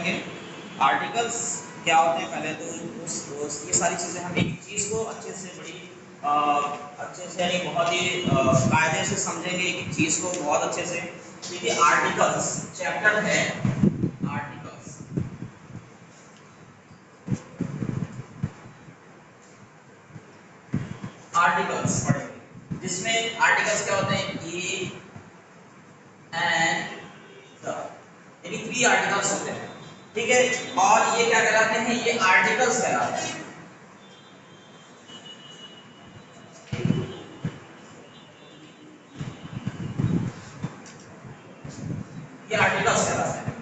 करेंगे आर्टिकल्स क्या होते हैं। पहले तो ये सारी चीज़ें हम एक चीज़ को अच्छे से अच्छे से यानी बहुत ही कायदे से समझेंगे एक चीज़ को बहुत अच्छे से। देखिए आर्टिकल्स चैप्टर है आर्टिकल्स। आर्टिकल्स पढ़ेंगे जिसमें आर्टिकल्स क्या होते हैं ए एंड द, यानी 3 आर्टिकल्स होते हैं, ठीक है। और ये क्या कहलाते हैं, ये आर्टिकल्स कहलाते हैं। ये आर्टिकल्स कहलाते हैं।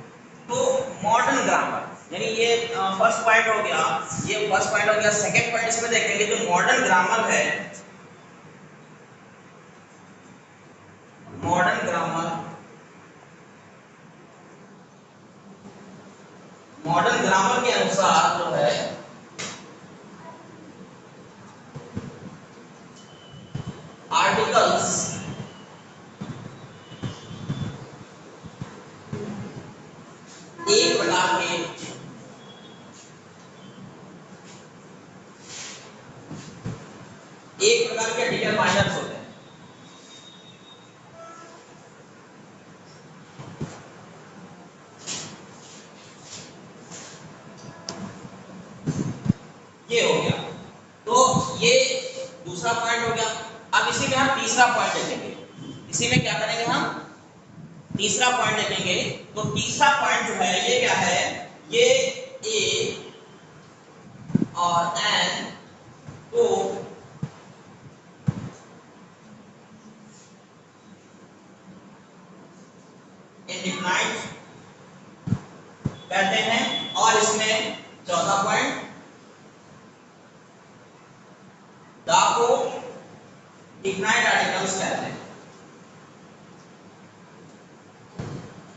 तो मॉडर्न ग्रामर यानी ये फर्स्ट पॉइंट हो गया, ये फर्स्ट पॉइंट हो गया। सेकंड पॉइंट इसमें देखेंगे जो मॉडर्न ग्रामर है, मॉडर्न ग्रामर, मॉडर्न ग्रामर के अनुसार जो है आर्टिकल्स एक प्रकार के डिटरमाइनर्स होते हैं। ये हो गया, तो ये दूसरा पॉइंट हो गया। अब इसी में हम तीसरा पॉइंट देखेंगे, इसी में क्या करेंगे हम तीसरा पॉइंट देखेंगे। तो तीसरा पॉइंट जो है ये क्या है, ये ए और एन को इंडिफाइंड कहते हैं। और इसमें चौथा पॉइंट द को डिफाइंड आर्टिकल्स कहते हैं।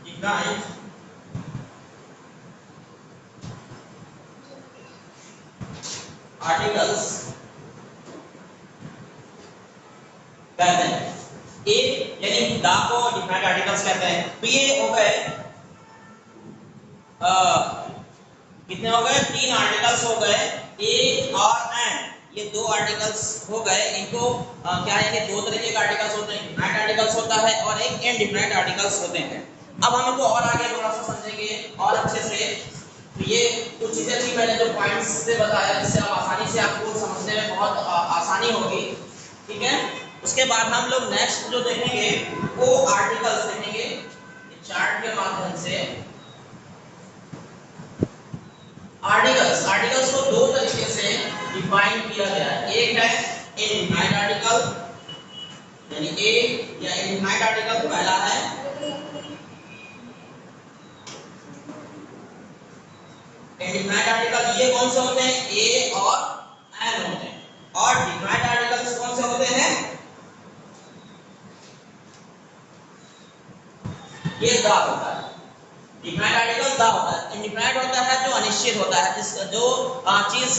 डिफाइंड आर्टिकल्स कहते हैं। ए यानी द को डिफाइंड आर्टिकल्स कहते हैं। तो ये हो गए कितने हो गए, 3 आर्टिकल्स हो गए, ए और एन, ये 2 आर्टिकल्स हो गए। इनको क्या है कि 2 तरीके के आर्टिकल्स होते हैं, डिफाइंड आर्टिकल्स होता है और एक इनडिफाइंड आर्टिकल्स होते हैं। अब हम इनको और आगे थोड़ा सा समझेंगे और अच्छे से। तो ये कुछ चीजें थी मैंने जो पॉइंट्स से बताया, जिससे आप आसानी से आपको समझने में बहुत आसानी होगी, ठीक है। उसके बाद हम लोग नेक्स्ट जो देखेंगे वो आर्टिकल्स देखेंगे चार्ट के माध्यम से। आर्टिकल्स को 2 तरीके से डिफाइन किया गया है। एक है इनडिफाइंड आर्टिकल यानी ए या इनडिफाइंड आर्टिकल पहला है, इनडिफाइंड आर्टिकल ये कौन से होते हैं, ए और एन होते हैं। और डिफाइंड आर्टिकल्स कौन से होते हैं, ये द होता है। डिफाइंड आर्टिकल द होता है। इनडिफाइंड होता है जो अनिश्चित होता है, जिस जो चीज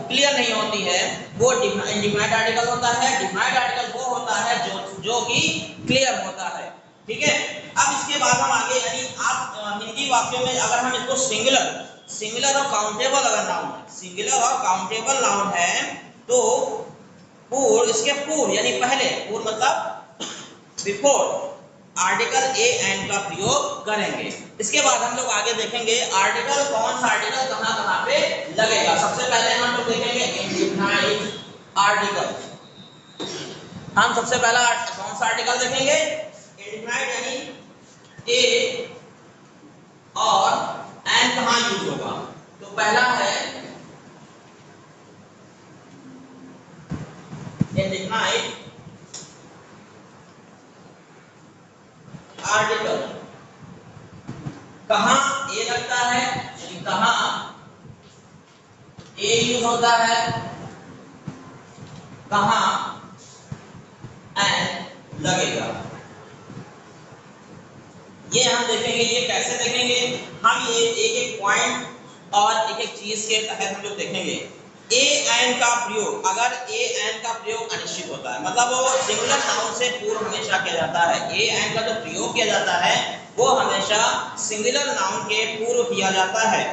क्लियर नहीं होती है वो इनडिफाइंड आर्टिकल होता है। डिफाइंड आर्टिकल वो होता है जो कि क्लियर होता है, ठीक है। अब इसके बाद हम आगे यानी आप हिंदी वाक्यों में अगर हम इसको सिंगुलर और काउंटेबल अगर नाउन है, सिंगुलर और काउंटेबल नाउन है तो पूर्व, इसके पूर्व यानी पहले, पूर्व मतलब बिफोर आर्टिकल ए एन का प्रयोग करेंगे। इसके बाद हम लोग आगे देखेंगे आर्टिकल कौन सा आर्टिकल कहां पे लगेगा। सबसे पहले हम लोग देखेंगे इनडिफाइंड आर्टिकल। हम सबसे पहला कौन सा आर्टिकल देखेंगे, इनडिफाइंड यानी ए और एन कहां यूज होगा। तो पहला है इनडिफाइंड आर्टिकल, कहां ए लगता है यानी कहां ए यूज होता है, कहां एन लगेगा। ये हम देखेंगे। ये कैसे देखेंगे, हम ये एक पॉइंट और एक चीज के तहत हम लोग देखेंगे। ए एन का प्रयोग, अगर ए एन का प्रयोग अनिश्चित होता है, मतलब वो सिंगुलर नाउन से पूर्व हमेशा किया जाता है। ए एन का जो प्रयोग किया जाता है वो हमेशा सिंगुलर नाउन के पूर्व किया जाता है।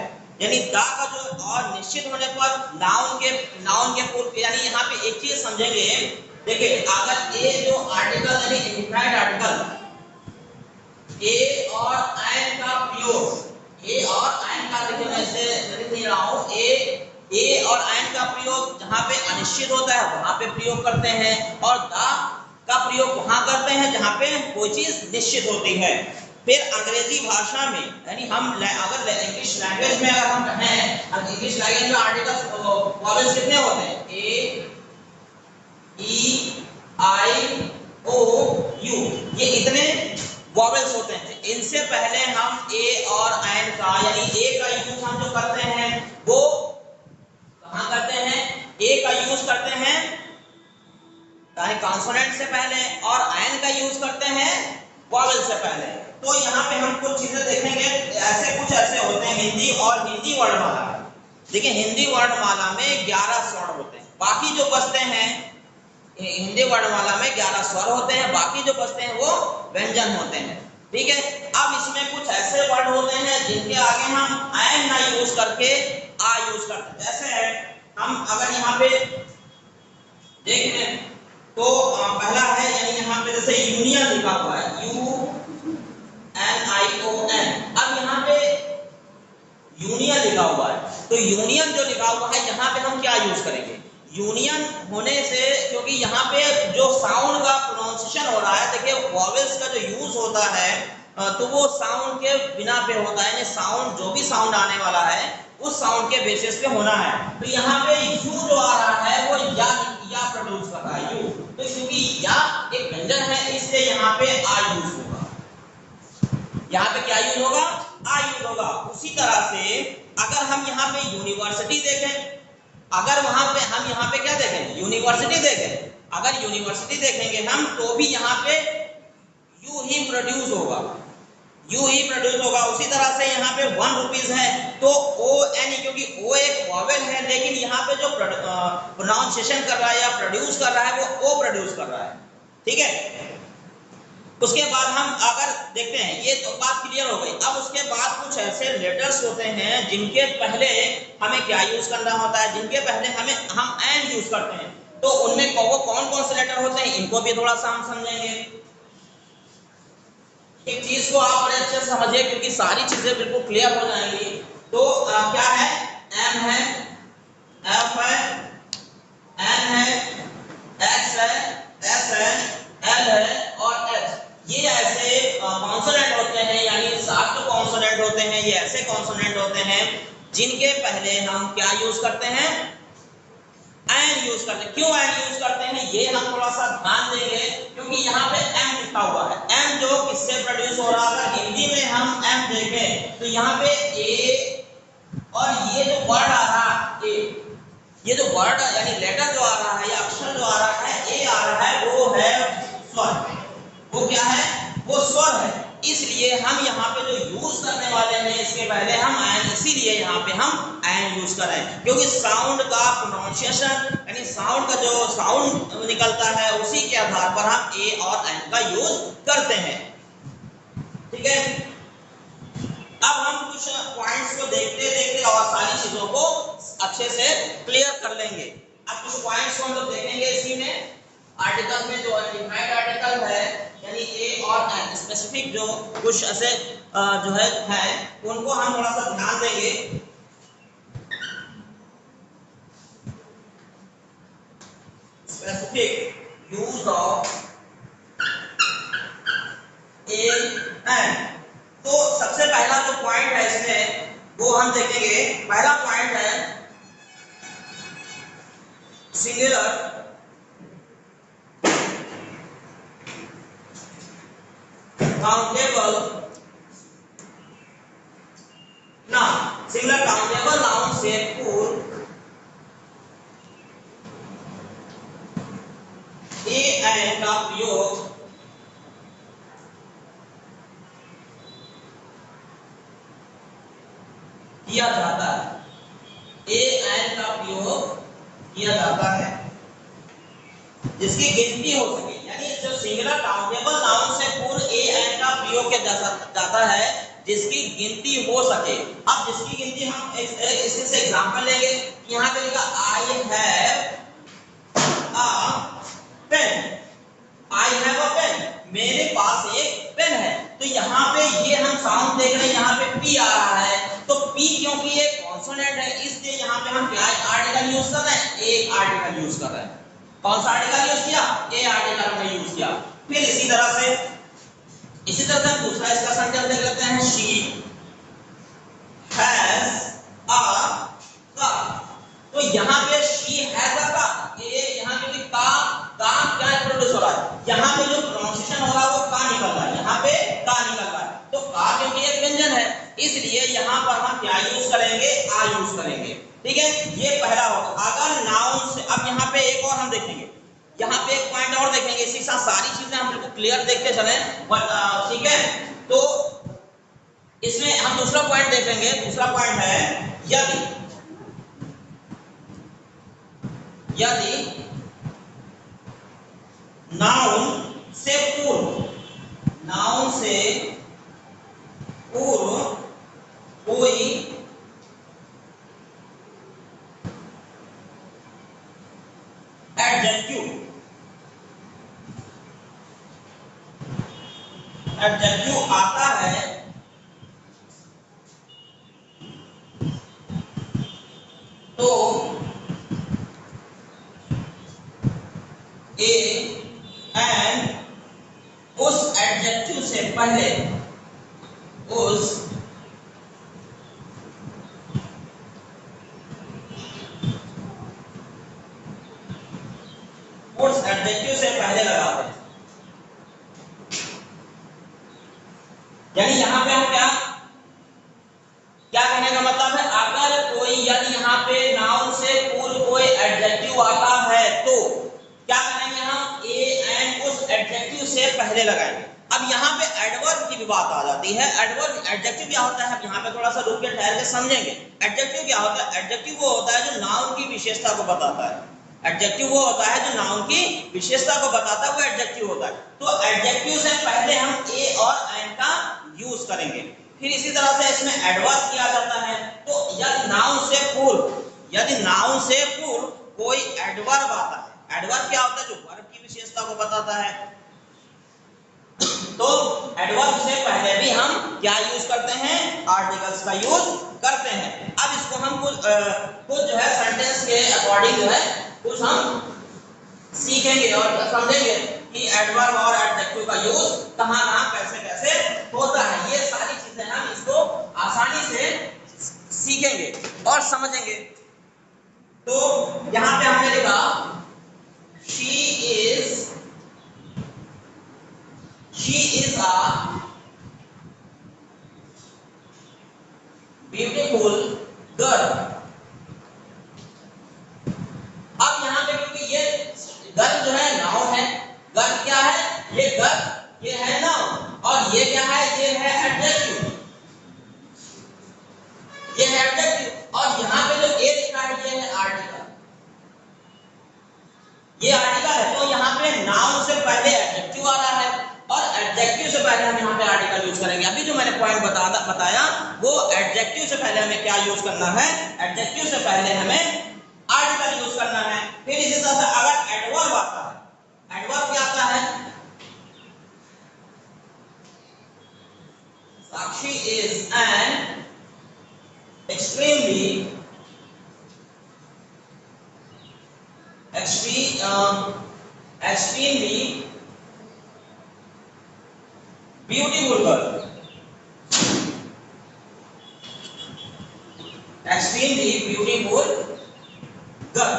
यानी दा का जो और निश्चित होने पर नाउन के पूर्व, यानी यहाँ पे एक चीज समझेंगे, देखिए अगर ए जो आर्टिकल यानी इंडिफाइंड आर्टिकल ए और एन का प्रयोग, ए और एन का, देखिए मैं इसे लिख नहीं रहा हूँ, ए और एन का प्रयोग जहाँ पे अनिश्चित होता है वहां पे प्रयोग करते हैं, और दा का प्रयोग वहां करते हैं जहाँ पे कोई चीज निश्चित होती है। फिर अंग्रेजी भाषा में, यानी हम अगर इंग्लिश लैंग्वेज में अगर हम कहें, इंग्लिश लैंग्वेज में आर्टिकल्स वॉवेल्स कितने होते हैं? ए, ई, आई, ओ, यू, ये इतने वॉवेल्स होते हैं। इनसे पहले हम ए और एन का, यानी ए का यूज हम जो करते हैं वो कहाँ करते हैं? ए का यूज करते हैं यानी कॉन्सोनेंट से पहले, और एन का यूज करते हैं वॉवेल से पहले। तो यहाँ पे हम कुछ चीजें देखेंगे, कुछ ऐसे होते हैं हिंदी और हिंदी वर्णमाला। देखिए हिंदी वर्णमाला में 11 स्वर्ण होते हैं, बाकी जो बचते हैं हिंदी वर्णमाला में 11 स्वर होते हैं, बाकी जो बचते हैं वो व्यंजन होते हैं। ठीक है, अब इसमें कुछ ऐसे वर्ड होते हैं जिनके आगे हम एन ना यूज करके आ यूज करते हैं। जैसे है, हम अगर यहाँ पे देखें तो पहला है, यानी यहाँ पे जैसे यूनियन लिखा हुआ है, UNION। अब यहाँ पे यूनियन लिखा हुआ है, तो यूनियन जो लिखा हुआ है यहाँ पे हम क्या यूज करेंगे? यूनियन होने से, क्योंकि यहाँ पे जो साउंड का प्रोनाउंसिएशन हो रहा है, देखिए वॉवेल्स का जो यूज होता है तो वो साउंड के बिना पे होता है, यानी साउंड जो भी साउंड आने वाला है उस साउंड के बेसिस पे होना है। तो यहाँ पे यू जो आ रहा है वो या प्रोड्यूस कर रहा है, यू, तो क्योंकि या एक व्यंजन है इसलिए यहाँ पे आ यूज होगा। यहाँ पे क्या यूज होगा? आ यूज होगा। उसी तरह से अगर हम यहाँ पे यूनिवर्सिटी देखें, अगर वहां पे हम यहाँ पे क्या देखें? यूनिवर्सिटी देखें, अगर यूनिवर्सिटी देखेंगे हम तो भी यहाँ पे यू ही प्रोड्यूस होगा, यू ही प्रोड्यूस होगा। उसी तरह से यहाँ पे 1 रुपीज है तो ओ एन, क्योंकि ओ एक वॉवेल है, लेकिन यहाँ पे जो प्रोनाउंसिएशन कर रहा है या प्रोड्यूस कर रहा है वो ओ प्रोड्यूस कर रहा है। ठीक है, उसके बाद हम अगर देखते हैं, ये तो बात क्लियर हो गई। अब उसके बाद कुछ ऐसे लेटर्स होते हैं जिनके पहले हमें क्या यूज करना होता है, जिनके पहले हम एन यूज करते हैं, तो उनमें वो कौन कौन से लेटर होते हैं इनको भी थोड़ा सा हम समझेंगे। एक चीज को आप बड़े अच्छे से समझिए क्योंकि सारी चीजें बिल्कुल क्लियर हो जाएंगी। तो क्या है? एम है, एफ है, एन है, एक्स है, एस है, एल है और एच। ये ऐसे कॉन्सोनेंट होते हैं, यानी 7 जो कॉन्सोनेंट होते हैं ये ऐसे कॉन्सोनेंट होते हैं जिनके पहले हम क्या यूज करते हैं? एन यूज करते हैं। क्यों एन यूज करते हैं ये हम थोड़ा सा ध्यान देंगे, क्योंकि यहाँ पे एम लिखा हुआ है। एम जो किससे प्रोड्यूस हो रहा है? हिंदी में हम एम देखें तो यहाँ पे ए, और ये जो वर्ड आ रहा है ए, ये जो वर्ड यानी लेटर जो आ रहा है या अक्षर जो आ रहा है ए आ रहा है, वो है स्वर। वो क्या है? वो स्वर है। इसलिए हम यहाँ पे जो यूज करने वाले हैं इसके पहले हम एन, इसीलिए यहाँ पे हम एन यूज कर रहे हैं, क्योंकि साउंड का प्रोनाउंसिएशन यानी साउंड का जो साउंड निकलता है उसी के आधार पर हम ए और एन का यूज करते हैं। ठीक है, अब हम कुछ पॉइंट्स को देखते देखते और सारी चीजों को अच्छे से क्लियर कर लेंगे। अब कुछ पॉइंट्स को हम लोग देखेंगे इसी में आर्टिकल में, जो डिफाइंड आर्टिकल है यानी ए और एन, स्पेसिफिक जो कुछ ऐसे जो है उनको हम थोड़ा सा ध्यान देंगे। Specific use of a an. तो सबसे पहला जो पॉइंट है इसमें वो हम देखेंगे। पहला पॉइंट है singular countable noun. Singular countable noun से पूर्व ए एन का प्रयोग किया जाता है। ए एन का प्रयोग किया जाता है जिसकी गिनती हो सके, यानी जो सिंगुलर काउंटेबल नाउन से पूर्व ए एन का प्रयोग किया जाता है जिसकी गिनती हो सके। अब जिसकी गिनती हम इसी से एग्जांपल लेंगे। यहाँ पे लिखा I have a pen, I have a pen, मेरे पास एक पेन है। तो यहाँ पे ये हम साउंड देख रहे हैं, यहाँ पे पी आ रहा है, तो पी क्योंकि ये कॉन्सोनेंट है इसलिए यहाँ पे हम क्या आर्टिकल यूज कर रहे हैं, एक आर्टिकल यूज कर रहे हैं। कौन सा आर्टिकल यूज किया, ए आर्टिकल हमने यूज किया। फिर इसी तरह से हम दूसरा इसका सेंटेंस देख लेते हैं। शी हैज अ कार, तो यहाँ पे शी हैज अ कार, ये यहाँ पे का क्या इंट्रोड्यूस हो रहा है, यहाँ पे जो प्रोनाउंसिएशन हो रहा है वो का निकल रहा है, यहाँ पे का निकल रहा है। तो का क्योंकि एक व्यंजन है इसलिए यहाँ पर हम क्या यूज करेंगे, आ यूज करेंगे। ठीक है, ये पहला होगा। अगर नाउन से, अब यहाँ पे एक और हम देखेंगे, यहाँ पे एक पॉइंट और देखेंगे, इसी के साथ सारी चीजें हम बिल्कुल क्लियर देखते चले। ठीक है, तो इसमें हम दूसरा पॉइंट देखेंगे। दूसरा पॉइंट है यदि नाउन से पूर्व कोई एडजेक्टिव आता है तो ए एन उस एडजेक्टिव से पहले उस एडजेक्टिव से पहले लगाते हैं। यानी यहाँ पे हम क्या कहने का मतलब है, अगर कोई यदि यहाँ पे नाउन से पूर्व कोई एडजेक्टिव आता है तो क्या करेंगे हम, ए एन उस एडजेक्टिव से पहले लगाएंगे। अब यहाँ पे एडवर्ब की भी बात आ जाती है। एडजेक्टिव क्या होता है, यहाँ पे थोड़ा सा रुक के ठहर के समझेंगे। एडजेक्टिव क्या होता है, एडजेक्टिव वो होता है जो नाउन की विशेषता को बताता है। एडजेक्टिव वो होता है जो नाउन की विशेषता को बताता है, वो एडजेक्टिव होता है। तो एडजेक्टिव से पहले हम ए और एन का यूज करेंगे। फिर इसी तरह से इसमें एडवर्ब किया जाता है। तो यदि नाउन से पूर्व कोई एडवर्ब आता है, एडवर्ब क्या होता है, जो वर्ब की विशेषता को बताता है। तो एडवर्ब से पहले भी हम क्या यूज करते हैं, आर्टिकल्स का यूज करते हैं। अब इसको हम कुछ जो है सेंटेंस के अकॉर्डिंग जो है कुछ हम सीखेंगे और समझेंगे कि एडवर्ब और एडजेक्टिव का यूज कहाँ कैसे होता है। ये सारी चीजें हम इसको आसानी से सीखेंगे और समझेंगे। तो यहाँ पे हमने लिखा she is a beautiful girl। अब यहाँ पे क्योंकि ये गर्ल जो है नाउन है, गर्ल क्या है, ये गर्ल ये है नाउन, और ये क्या है, ये है एडजेक्टिव, ये है एडजेक्टिव। और यहाँ पे जो ए लिखा है ये है आर्टिकल, ये आर्टिकल है। तो यहाँ पे नाउन से पहले एडजेक्टिव आ रहा है और एडजेक्टिव से पहले हम यहाँ पे आर्टिकल यूज करेंगे। अभी जो मैंने पॉइंट बताया वो एडजेक्टिव से पहले हमें क्या यूज करना है, एडजेक्टिव से पहले हमें आर्टिकल यूज करना है। फिर इसी तरह से अगर एडवर्ब आता है, एडवर्ब क्या आता है, Sakshi is an extremely beautiful girl, extremely beautiful girl।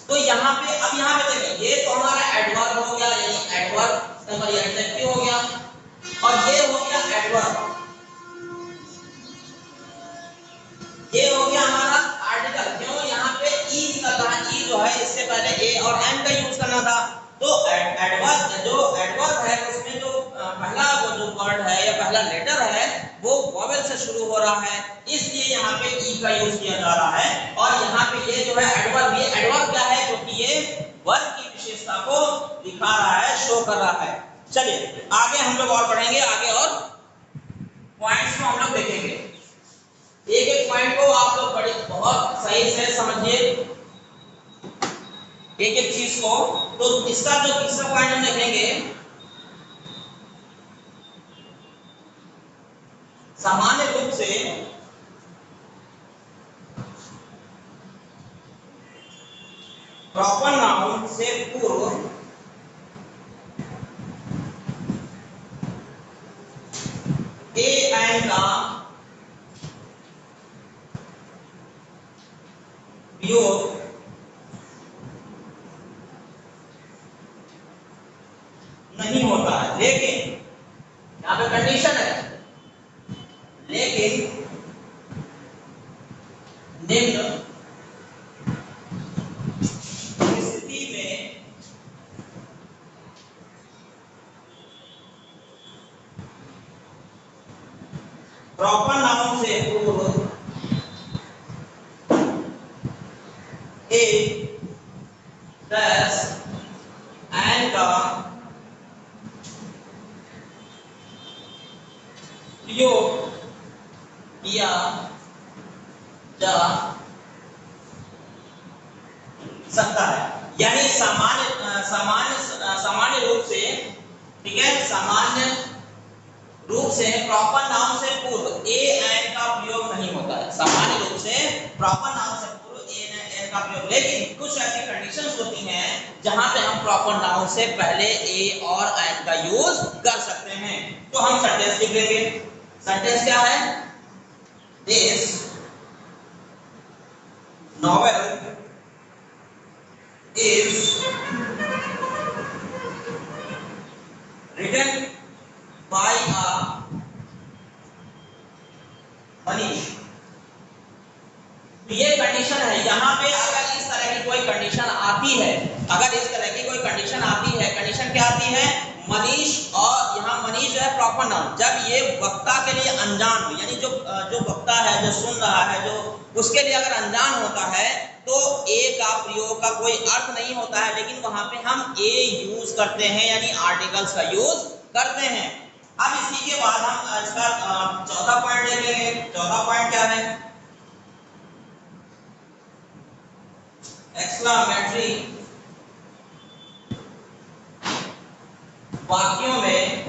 तो यहाँ पे अब यहाँ पे देखिए, ये तो हमारा एडवर्ब हो गया, यानी एडवर्ब हमारी एडजेक्टिव हो गया, और ये हो गया एडवर्ब, ये हो गया हमारा आर्टिकल। क्यों, यहाँ पे ई निकल रहा है, ई जो है इससे पहले ए और एन का यूज करना था। तो एडवर्ब है उसमें जो पहला वो जो वर्ड है या पहला लेटर है वो वॉवेल से शुरू हो रहा है, इसलिए यहाँ पे ई का यूज किया जा रहा है। और यहाँ पे ये जो है एडवर्ब, ये एडवर्ब क्या है, क्योंकि ये वर्ब की विशेषता को दिखा रहा है, शो कर रहा है। चलिए आगे हम लोग और बढ़ेंगे, आगे और पॉइंट्स को हम लोग देखेंगे। एक एक पॉइंट को आप लोग बड़े बहुत सही से समझिए, एक एक चीज को। तो इसका जो तीसरा पॉइंट हम देखेंगे, सामान्य रूप से प्रॉपर नाउन से पूर्व ए एन का प्रयोग नहीं होता है, लेकिन यहाँ पे कंडीशन है, लेकिन निम्न स्थिति में प्रॉपर नाउन से पूर्व ए प्लस एन का प्रयोग किया जा सकता है। यानी सामान्य रूप से, ठीक है, सामान्य रूप से प्रॉपर नाउन से पूर्व ए एन का प्रयोग नहीं होता है। सामान्य रूप से प्रॉपर नाउन से पूर्व ए एन का प्रयोग, लेकिन कुछ ऐसी कंडीशंस होती हैं जहां पे हम प्रॉपर नाउन से पहले ए और एन का यूज कर सकते हैं। तो हम सेंटेंस लिख लेंगे। सेंटेंस क्या है? This novel is written by a Manish. तो ये कंडीशन है। यहाँ पे अगर इस तरह की कोई कंडीशन आती है, अगर इस तरह की कोई कंडीशन आती है, कंडीशन क्या आती है? मनीष, और यहाँ मनीष जो है प्रॉपर नाउन, जब ये वक्ता के लिए अनजान हो, यानी जो वक्ता है, जो सुन रहा है, जो उसके लिए अगर अनजान होता है, तो ए का प्रयोग का कोई अर्थ नहीं होता है, लेकिन वहां पे हम ए यूज करते हैं, यानी आर्टिकल्स का यूज करते हैं। अब इसी के बाद हम इसका चौथा पॉइंट देखेंगे। चौथा पॉइंट क्या है? एक्सक्लेमेटरी वाक्यों में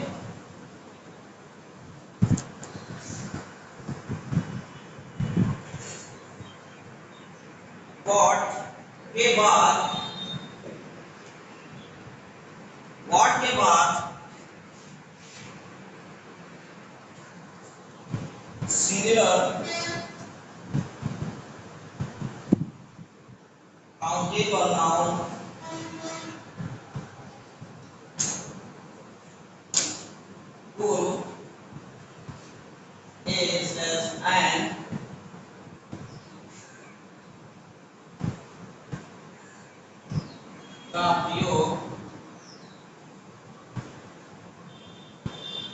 व्हाट के बाद singular countable noun is and का प्रयोग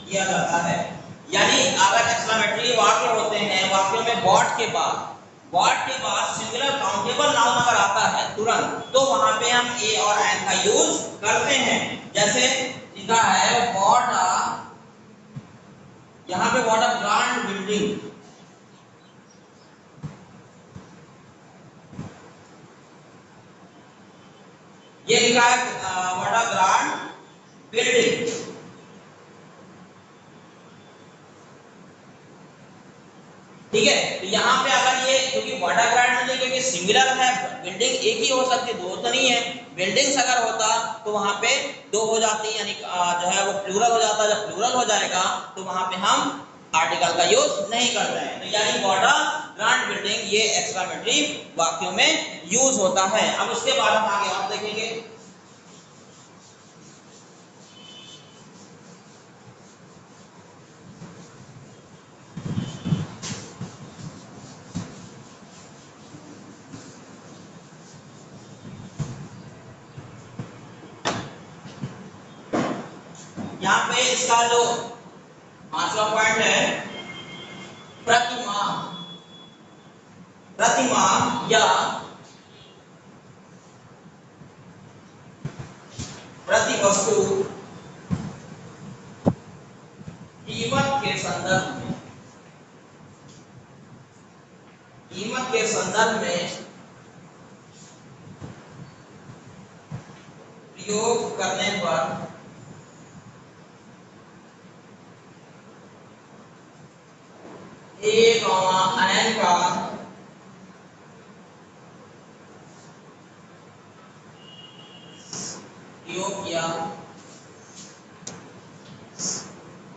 किया जाता है। यानी अगर एक्सक्लेमेटरी वाक्य होते हैं, वाक्यों में व्हाट के बाद सिंगुलर काउंटेबल नाउन अगर आता है तुरंत, तो वहां पे हम ए और एन का यूज करते हैं। जैसे लिखा है व्हाट अ, यहाँ पे व्हाट अ ग्रांड बिल्डिंग, ये लिखा है व्हाट अ ग्रांड बिल्डिंग। ठीक है, तो यहाँ पे अगर ये, क्योंकि व्हाट अ ग्रांड बिल्डिंग क्योंकि सिंगुलर है, बिल्डिंग एक ही हो सकती, दो तो नहीं है। बिल्डिंग्स अगर होता तो वहां पे दो हो जाती, यानी जो है वो प्लूरल हो जाता। जब प्लूरल हो जाएगा तो वहां पे हम आर्टिकल का यूज नहीं करते हैं। तो यानी व्हाट अ ग्रांड बिल्डिंग ये एक्सक्लेमेटरी वाक्यों में यूज होता है। अब उसके बाद हम आगे और देखेंगे। यहाँ पे इसका जो 5वां पॉइंट है, प्रतिमा प्रतिमा या प्रति वस्तु कीमत के संदर्भ में प्रयोग करने पर ए कॉमा एन का प्रयोग किया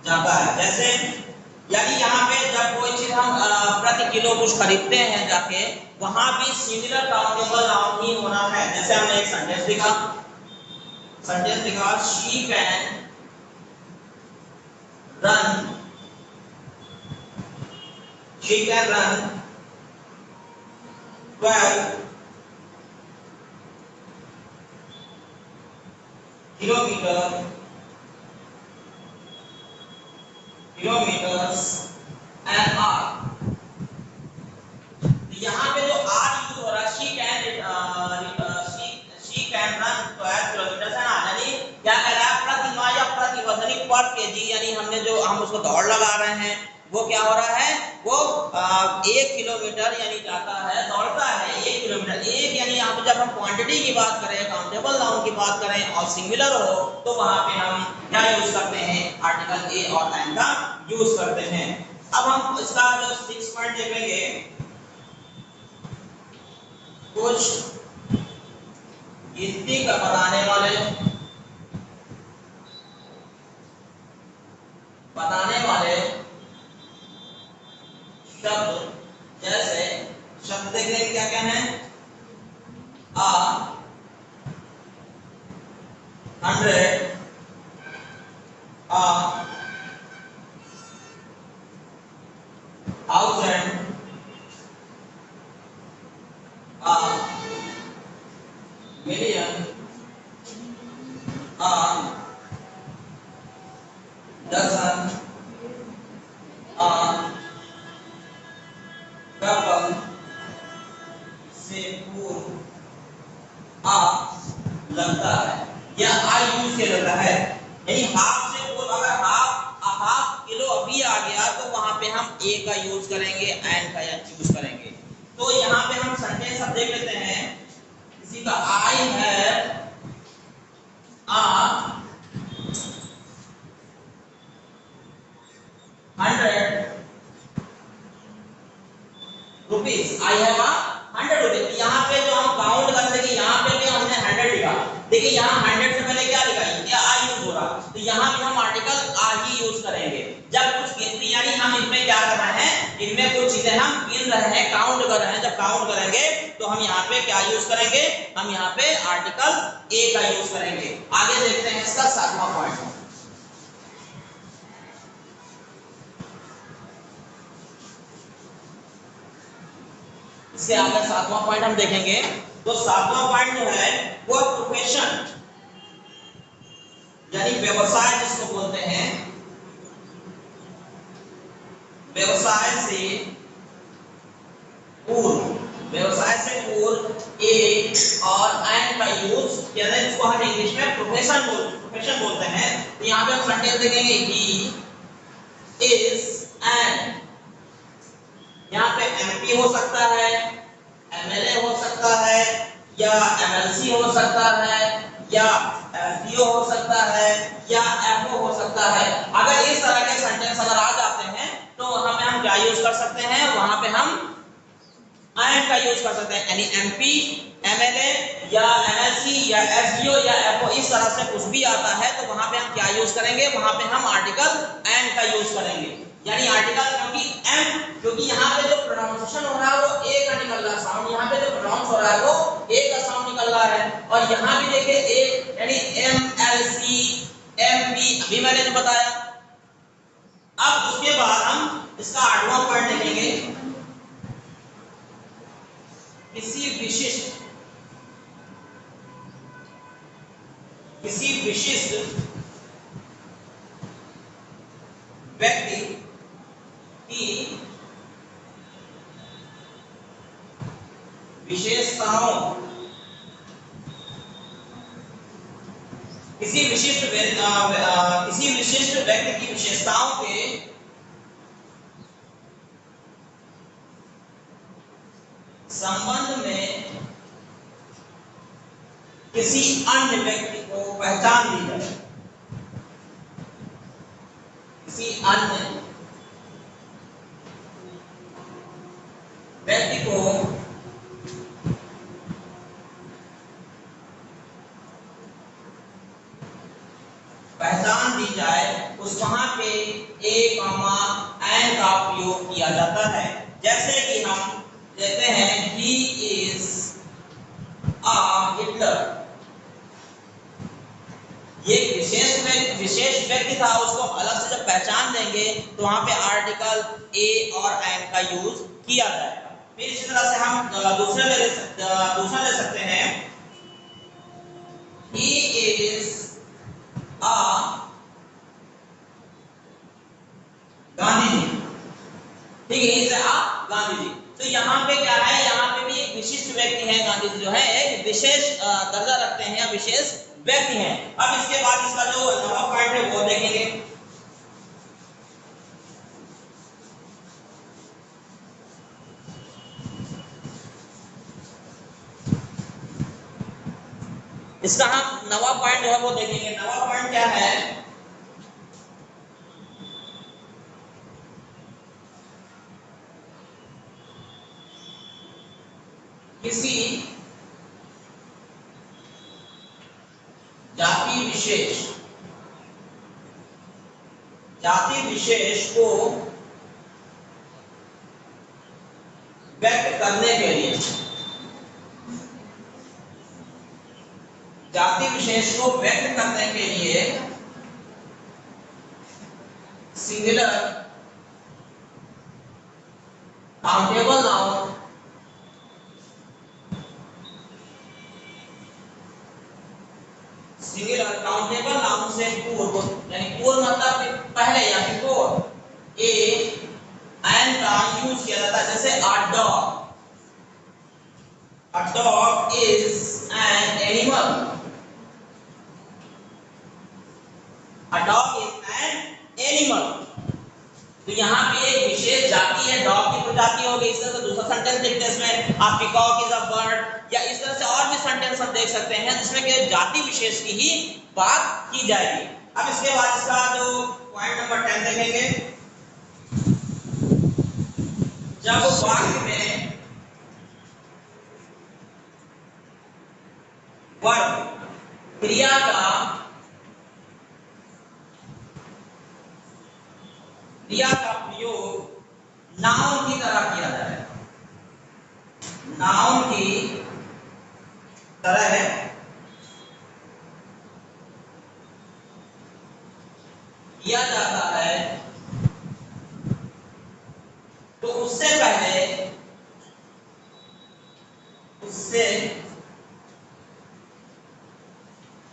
जाता है। जैसे यानी यहाँ पे जब कोई चीज हम प्रति किलो कुछ खरीदते हैं जाके, वहां भी सिमिलर काउंटेबल नाउन ही होना है। जैसे हमने एक सेंटेंस लिखा she can run 12 kilometres an hour. यहाँ पे जो आर यूज हो रहा है, शी कैन रन 12 किलोमीटर है ना, यानी क्या कह रहा है, प्रतिमा या प्रति वजनी पर केजी, यानी हमने जो हम उसको दौड़ लगा रहे हैं वो क्या हो रहा है, वो 1 किलोमीटर यानी जाता है, दौड़ता है 1 किलोमीटर। एक यानी यहाँ पे जब हम क्वांटिटी की बात करें, काउंटेबल नाउन की बात करें और सिंगुलर हो, तो वहां पे हम क्या यूज करते हैं, आर्टिकल ए और एन का यूज करते हैं। अब हम इसका जो 6 पॉइंट देखेंगे, कुछ गिनती का बताने वाले शब्द, जैसे शब्द देख रहे क्या क्या है, आ 100 आ 1000 आ मिलियन आ डजन आ कपल से पूर्व आ लगता है या आ यूज किया जाता है। यानी हाफ से पूर्व, अगर हाफ किलो अभी आ गया तो वहां पे हम ए का यूज करेंगे, एन का यूज करेंगे। तो यहाँ पे हम सेंटेंस अब देख लेते हैं। किसी का I have a 100 rupees, I have a 100 rupees. यहाँ पे जो हम काउंट करते हैं, यहाँ पे भी हमने 100 लिखा, देखिए यहाँ 100 से पहले क्या लिखा है, क्या आ यूज हो रहा, तो यहाँ पे हम आर्टिकल आ ही यूज करेंगे। जब कुछ गिनती, यानी हम इनमें क्या कर रहे हैं, इनमें कुछ चीजें हम गिन रहे हैं, काउंट कर रहे हैं, जब काउंट करेंगे तो हम यहाँ पे क्या यूज करेंगे, हम यहाँ पे आर्टिकल ए का यूज करेंगे। आगे देखते हैं इसका 7वां पॉइंट। इसके आगे 7वां पॉइंट हम देखेंगे। तो 7वां पॉइंट जो है वो प्रोफेशन, यानी व्यवसाय जिसको बोलते हैं, व्यवसाय से पूर्व ए और एन का यूज किया जाए, जिसको हम इंग्लिश में प्रोफेशन बोलते हैं। तो यहाँ पे हम सेंटेंस देखेंगे, ही इज एन, यहाँ पे एमपी हो सकता है, एमएलए हो सकता है, या एमएलसी हो सकता है, या एफडीओ हो सकता है, या एफओ हो सकता है। अगर इस तरह के सेंटेंस अगर आ जाते हैं तो हम क्या यूज कर सकते हैं, वहां पे हम एन का यूज कर सकते हैं। यानी एमपी, एमएलए या एमएलसी या एफडीओ या एफओ, इस तरह से कुछ भी आता है तो वहां पे हम क्या यूज करेंगे, वहां पे हम आर्टिकल एन का यूज करेंगे। यानी आर्टिकल, क्योंकि यहाँ पे जो प्रोनाउंसिएशन हो रहा है वो ए का निकल रहा है साउंड, यहाँ पे जो प्रोनाउंस हो रहा है वो ए का साउंड निकल रहा है, और यहाँ भी देखिए ए, यानी एमएलसी, एमपी, अभी मैंने जो बताया। अब उसके बाद हम इसका 8वां पॉइंट देखेंगे, किसी विशिष्ट व्यक्ति की विशेषताओं, किसी विशिष्ट व्यक्ति की विशेषताओं के संबंध में किसी अन्य व्यक्ति को पहचान दी जाए, किसी अन्य व्यक्ति को पहचान दी जाए, उस वहां पे ए कॉमा एन का उपयोग किया जाता है। जैसे कि हम लेते हैं ही इज अ हिटलर, ये विशेष व्यक्ति था, उसको अलग से जब पहचान देंगे तो वहां पे आर्टिकल ए और एन का यूज किया जाएगा। फिर इसी तरह से हम दूसरा ले सकते हैं, he is a Gandhi ji, ठीक है, इज अ गांधी जी। तो यहाँ पे क्या है, यहाँ पे भी एक विशिष्ट व्यक्ति है, गांधी जी जो है एक विशेष दर्जा रखते हैं या विशेष व्यक्ति हैं। अब इसके बाद इसका जो नवा पॉइंट है वो देखेंगे। इसका हम नवा पॉइंट जो है वो देखेंगे। नवा पॉइंट क्या है, किसी जाति विशेष को व्यक्त करने के लिए, जाति विशेष को व्यक्त करने के लिए singular countable noun, singular countable noun से पूर्व, यानी पूर्व मतलब पहले या बिफोर ए एन का यूज किया जाता है। जैसे a dog is an animal, a dog is an animal. तो यहाँ पे एक विशेष जाति है, डॉग की प्रजाति हो गई। इस तरह से दूसरा सेंटेंस देखते हैं, इसमें आप पीकॉक इज अ बर्ड, या इस तरह से और भी सेंटेंस हम देख सकते हैं जिसमें कि जाति विशेष की ही बात की जाएगी। अब इसके बाद इसका जो पॉइंट नंबर 10 देखेंगे, जब वाक्य में वर्ब क्रिया का प्रयोग नाउन की तरह किया जाए, नाउन की तरह किया जाता है, तो उससे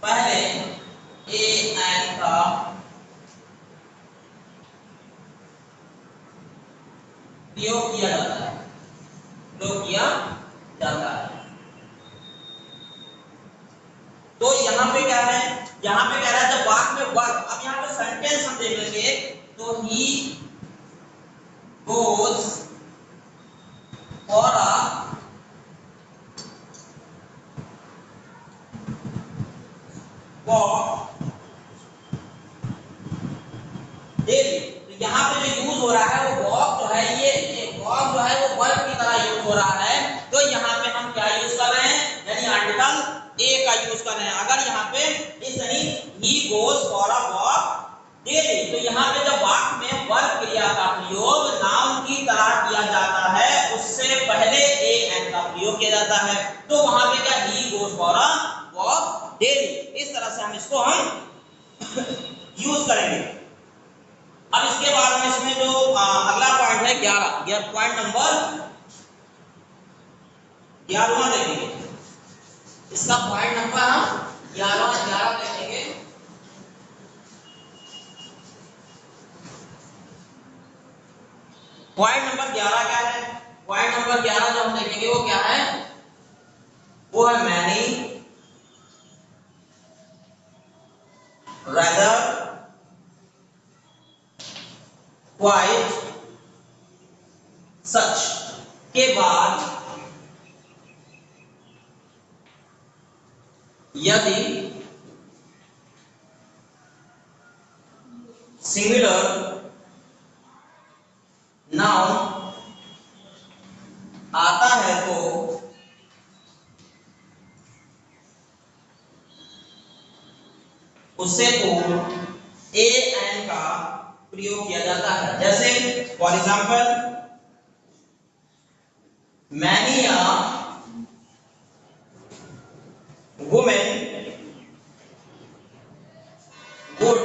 पहले ए एन का प्रयोग किया जाता है, तो यहाँ पे क्या है, यहाँ पे कह रहा है जब वाक्य में वर्ब, अब यहाँ पे सेंटेंस हम देख लेंगे, तो he goes for a walk daily. तो यहाँ पे जो यूज हो रहा है वो वॉक जो है, ये वॉक जो है वो वर्ब की तरह यूज हो रहा है। तो यहाँ पे हम क्या यूज कर रहे हैं, यानी आर्टिकल ए का यूज कर रहे हैं। अगर यहाँ पे इस he goes for a walk daily, तो यहाँ पे जब वाक्य में वर्ब क्रिया का प्रयोग नाउन की तरह किया जाता है, उससे पहले ए एन का प्रयोग किया जाता है, तो वहां पे क्या, he goes for a walk daily. इस तरह से हम इसको यूज करेंगे। अब इसके बाद में इसमें जो अगला पॉइंट है 11, पॉइंट नंबर 11वां देखेंगे। इसका पॉइंट नंबर हम 11 देखेंगे। पॉइंट नंबर 11 क्या है, पॉइंट नंबर 11 जो हम देखेंगे वो क्या है, वो है मैनी, rather, quite, such के बाद यदि सिंगुलर नाउन आता है तो उससे पूर्व ए एन का प्रयोग किया जाता है। जैसे for example many a women would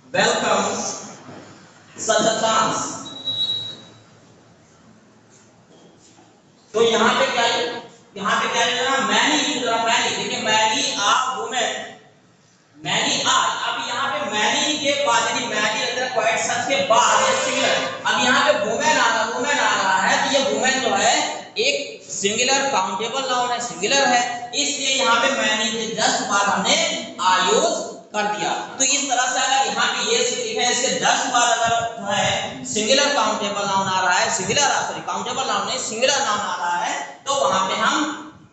welcome such a chance। तो यहाँ पे क्या है मैनी यूज करा मैनी, देखिए मैनी आ वुमेन, मैनी आ, अब यहाँ पे मैनी के बाद यानी मैनी अगर क्वाइट सच के बाद ये सिंगुलर, अब यहाँ पे वुमेन आ रहा है तो ये वुमेन जो है एक सिंगुलर काउंटेबल नाउन है, सिंगुलर है, इसलिए यहाँ पे मैनी के जस्ट बाद हमने आ यूज कर दिया। तो इस तरह से अगर यहाँ पे ये लिखा है इसके जस्ट बाद अगर जो है सिंगुलर काउंटेबल नाउन आ रहा है, काउंटेबल नाउन नहीं सिंगुलर नाउन आ रहा है, तो वहां पे हम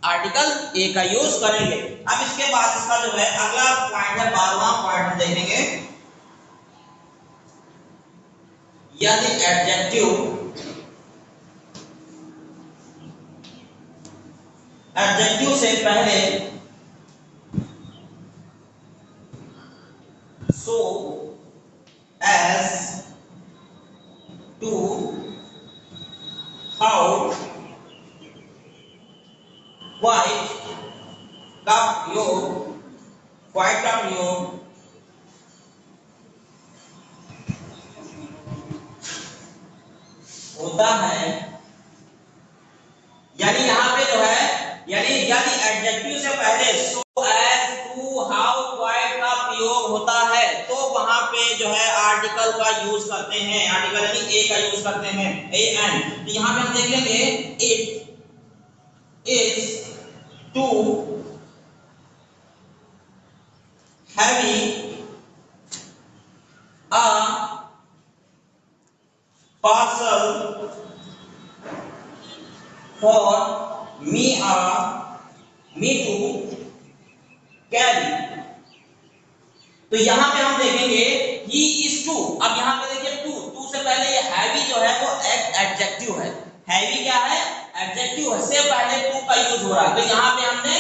आर्टिकल ए का यूज करेंगे। अब इसके बाद इसका जो है अगला पॉइंट है 12वां पॉइंट हम देखेंगे, यदि एडजेक्टिव से पहले so as to, how, quite का प्रयोग, quite का प्रयोग होता है, यानी यहाँ पे जो है यानी एडजेक्टिव से पहले so as to, how, quite का प्रयोग होता है तो वहां पे जो है आर्टिकल का यूज करते हैं, आर्टिकल यानी ए का यूज करते हैं, ए एंड। तो यहाँ पे हम देख लेंगे it is too heavy a parcel for me to carry. तो यहाँ पे हम देखेंगे ही इज टू, अब यहाँ पे देखिए टू से पहले ये हैवी जो है वो एडजेक्टिव है, हैवी क्या है एडजेक्टिव है, से पहले टू का यूज हो रहा है। तो यहाँ पे हमने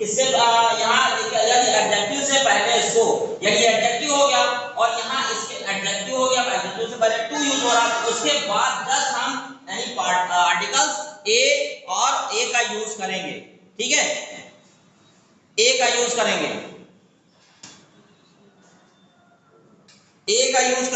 इससे यहाँ यदि एडजेक्टिव से पहले सो यदि एडजेक्टिव हो गया और यहाँ इसके एडजेक्टिव हो गया, एडजेक्टिव से पहले टू यूज हो रहा है, उसके बाद जस्ट हम यानी आर्टिकल्स ए और ए का यूज करेंगे, ठीक है, ए का यूज करेंगे, ए का यूज